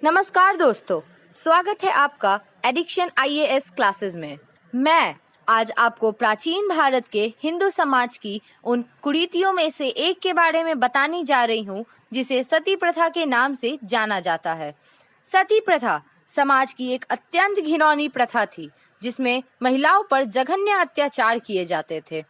नमस्कार दोस्तों, स्वागत है आपका एडिक्शन आईएएस क्लासेस में। मैं आज आपको प्राचीन भारत के हिंदू समाज की उन कुरीतियों में से एक के बारे में बताने जा रही हूँ जिसे सती प्रथा के नाम से जाना जाता है। सती प्रथा समाज की एक अत्यंत घिनौनी प्रथा थी जिसमें महिलाओं पर जघन्य अत्याचार किए जाते थे।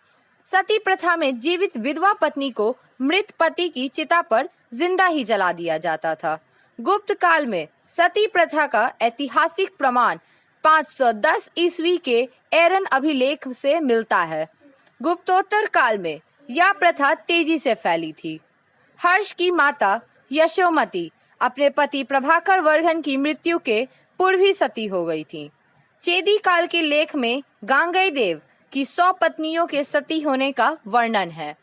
सती प्रथा में जीवित विधवा पत्नी को मृत पति की चिता पर जिंदा ही जला दिया जाता था। गुप्त काल में सती प्रथा का ऐतिहासिक प्रमाण 510 ईस्वी के एरन अभिलेख से मिलता है। गुप्तोत्तर काल में यह प्रथा तेजी से फैली थी। हर्ष की माता यशोमती अपने पति प्रभाकर वर्धन की मृत्यु के पूर्व ही सती हो गई थी। चेदी काल के लेख में गांगेय देव की 100 पत्नियों के सती होने का वर्णन है।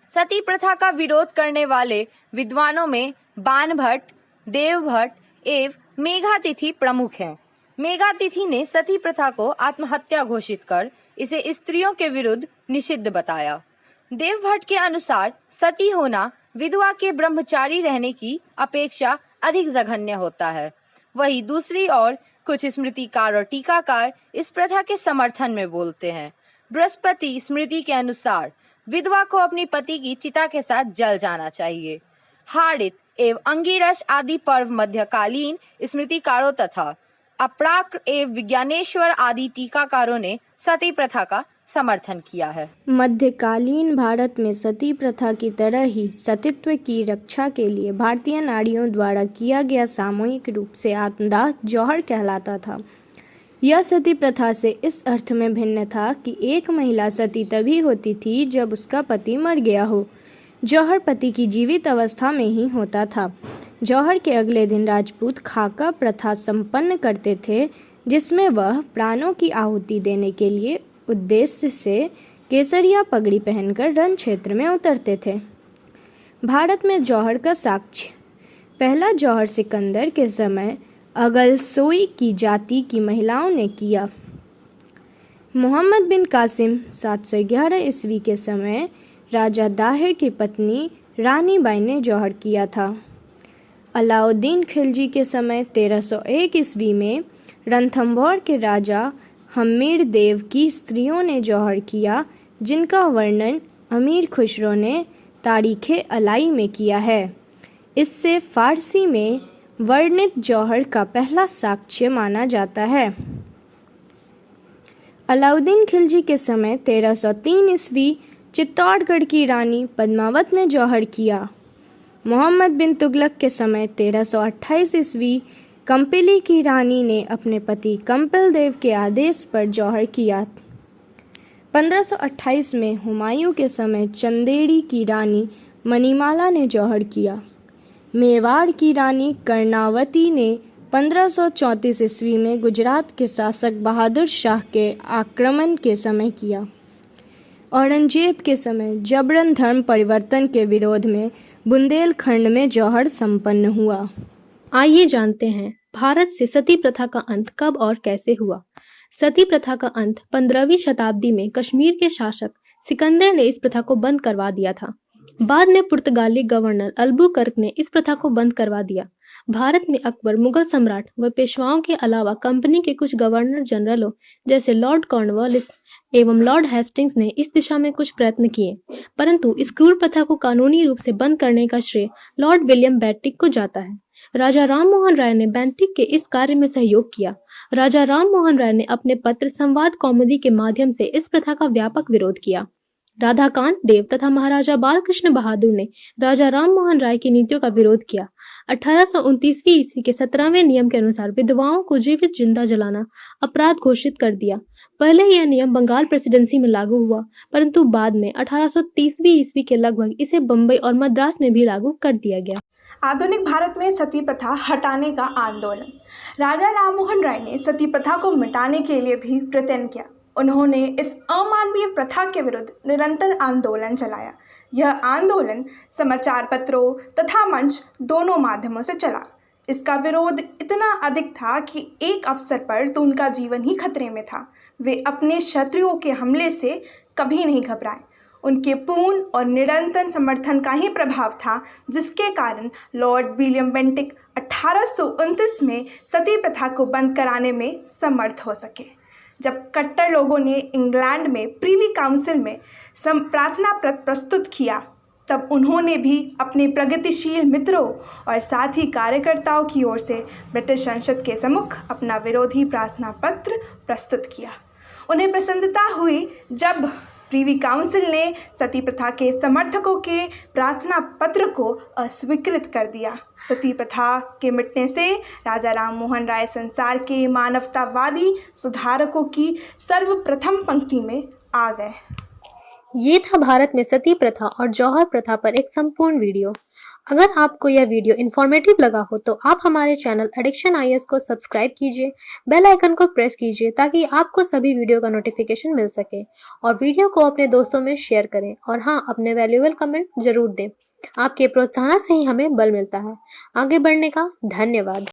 सती प्रथा का विरोध करने वाले विद्वानों में बाणभट्ट, देवभट्ट एवं मेघातिथि प्रमुख हैं। मेघातिथि ने सती प्रथा को आत्महत्या घोषित कर इसे स्त्रियों के विरुद्ध निषिद्ध बताया। देवभट्ट के अनुसार सती होना विधवा के ब्रह्मचारी रहने की अपेक्षा अधिक जघन्य होता है। वहीं दूसरी ओर कुछ स्मृतिकार और टीकाकार इस प्रथा के समर्थन में बोलते हैं। बृहस्पति स्मृति के अनुसार विधवा को अपनी पति की चिता के साथ जल जाना चाहिए। हाड़ित एवं अंगिरस आदि पर्व मध्यकालीन स्मृतिकारों तथा अप्राक्र एवं विज्ञानेश्वर आदि टीकाकारों ने सती प्रथा का समर्थन किया है। मध्यकालीन भारत में सती प्रथा की तरह ही सतीत्व की रक्षा के लिए भारतीय नारियों द्वारा किया गया सामूहिक रूप से आत्मदाह जौहर कहलाता था। यह सती प्रथा से इस अर्थ में भिन्न था कि एक महिला सती तभी होती थी जब उसका पति मर गया हो। जौहर पति की जीवित अवस्था में ही होता था। जौहर के अगले दिन राजपूत खाका प्रथा संपन्न करते थे, जिसमें वह प्राणों की आहुति देने के लिए उद्देश्य से केसरिया पगड़ी पहनकर रण क्षेत्र में उतरते थे। भारत में जौहर का साक्ष्य पहला जौहर सिकंदर के समय अगलसोई की जाति की महिलाओं ने किया। मोहम्मद बिन कासिम 711 ईस्वी के समय राजा दाहिर की पत्नी रानी बाई ने जौहर किया था। अलाउद्दीन खिलजी के समय 1301 ईस्वी में रणथंभौर के राजा हम्मीर देव की स्त्रियों ने जौहर किया, जिनका वर्णन अमीर खुसरो ने तारीखे अलाई में किया है। इससे फारसी में वर्णित जौहर का पहला साक्ष्य माना जाता है। अलाउद्दीन खिलजी के समय 1303 ईस्वी चित्तौड़गढ़ की रानी पद्मावत ने जौहर किया। मोहम्मद बिन तुगलक के समय 1328 ईस्वी कंपिली की रानी ने अपने पति कंपिल देव के आदेश पर जौहर किया। 1528 में हुमायूं के समय चंदेड़ी की रानी मणिमाला ने जौहर किया। मेवाड़ की रानी कर्णावती ने 1534 ईस्वी में गुजरात के शासक बहादुर शाह के आक्रमण के समय किया। औरंगजेब के समय जबरन धर्म परिवर्तन के विरोध में बुंदेलखंड में जौहर संपन्न हुआ। आइए जानते हैं भारत से सती प्रथा का अंत कब और कैसे हुआ। सती प्रथा का अंत 15वीं शताब्दी में कश्मीर के शासक सिकंदर ने इस प्रथा को बंद करवा दिया था। बाद में पुर्तगाली गवर्नर अल्बुकर्क ने इस प्रथा को बंद करवा दिया। भारत में अकबर, मुगल सम्राट व पेशवाओं के अलावा कंपनी के कुछ गवर्नर जनरलों जैसे लॉर्ड कॉर्नवालिस एवं लॉर्ड हेस्टिंग्स ने इस दिशा में कुछ प्रयत्न किए, परंतु इस क्रूर प्रथा को कानूनी रूप से बंद करने का श्रेय लॉर्ड विलियम बेंटिक को जाता है। राजा राममोहन राय ने बेंटिक के इस कार्य में सहयोग किया। राजा राममोहन राय ने अपने पत्र संवाद कौमुदी के माध्यम से इस प्रथा का व्यापक विरोध किया। राधाकांत देव तथा महाराजा बालकृष्ण बहादुर ने राजा राममोहन राय की नीतियों का विरोध किया। 1829 ईस्वी के 17वें नियम के अनुसार विधवाओं को जीवित जिंदा जलाना अपराध घोषित कर दिया। पहले यह नियम बंगाल प्रेसिडेंसी में लागू हुआ, परंतु बाद में 1830 ईस्वी के लगभग इसे बम्बई और मद्रास में भी लागू कर दिया गया। आधुनिक भारत में सती प्रथा हटाने का आंदोलन। राजा राममोहन राय ने सती प्रथा को मिटाने के लिए भी प्रयत्न किया। उन्होंने इस अमानवीय प्रथा के विरुद्ध निरंतर आंदोलन चलाया। यह आंदोलन समाचार पत्रों तथा मंच दोनों माध्यमों से चला। इसका विरोध इतना अधिक था कि एक अवसर पर तो उनका जीवन ही खतरे में था। वे अपने शत्रुओं के हमले से कभी नहीं घबराए। उनके पूर्ण और निरंतर समर्थन का ही प्रभाव था, जिसके कारण लॉर्ड विलियम बेंटिक 1829 में सती प्रथा को बंद कराने में समर्थ हो सके। जब कट्टर लोगों ने इंग्लैंड में प्रीवी काउंसिल में प्रार्थना पत्र प्रस्तुत किया, तब उन्होंने भी अपने प्रगतिशील मित्रों और साथी कार्यकर्ताओं की ओर से ब्रिटिश संसद के सम्मुख अपना विरोधी प्रार्थना पत्र प्रस्तुत किया। उन्हें प्रसन्नता हुई जब प्रीवी काउंसिल ने सती प्रथा के समर्थकों के प्रार्थना पत्र को अस्वीकृत कर दिया। सती प्रथा के मिटने से राजा राममोहन राय संसार के मानवतावादी सुधारकों की सर्वप्रथम पंक्ति में आ गए। ये था भारत में सती प्रथा और जौहर प्रथा पर एक संपूर्ण वीडियो। अगर आपको यह वीडियो इन्फॉर्मेटिव लगा हो तो आप हमारे चैनल एडिक्शन आईएएस को सब्सक्राइब कीजिए, बेल आइकन को प्रेस कीजिए ताकि आपको सभी वीडियो का नोटिफिकेशन मिल सके, और वीडियो को अपने दोस्तों में शेयर करें, और हाँ, अपने वैल्यूएबल कमेंट जरूर दें। आपके प्रोत्साहन से ही हमें बल मिलता है आगे बढ़ने का। धन्यवाद।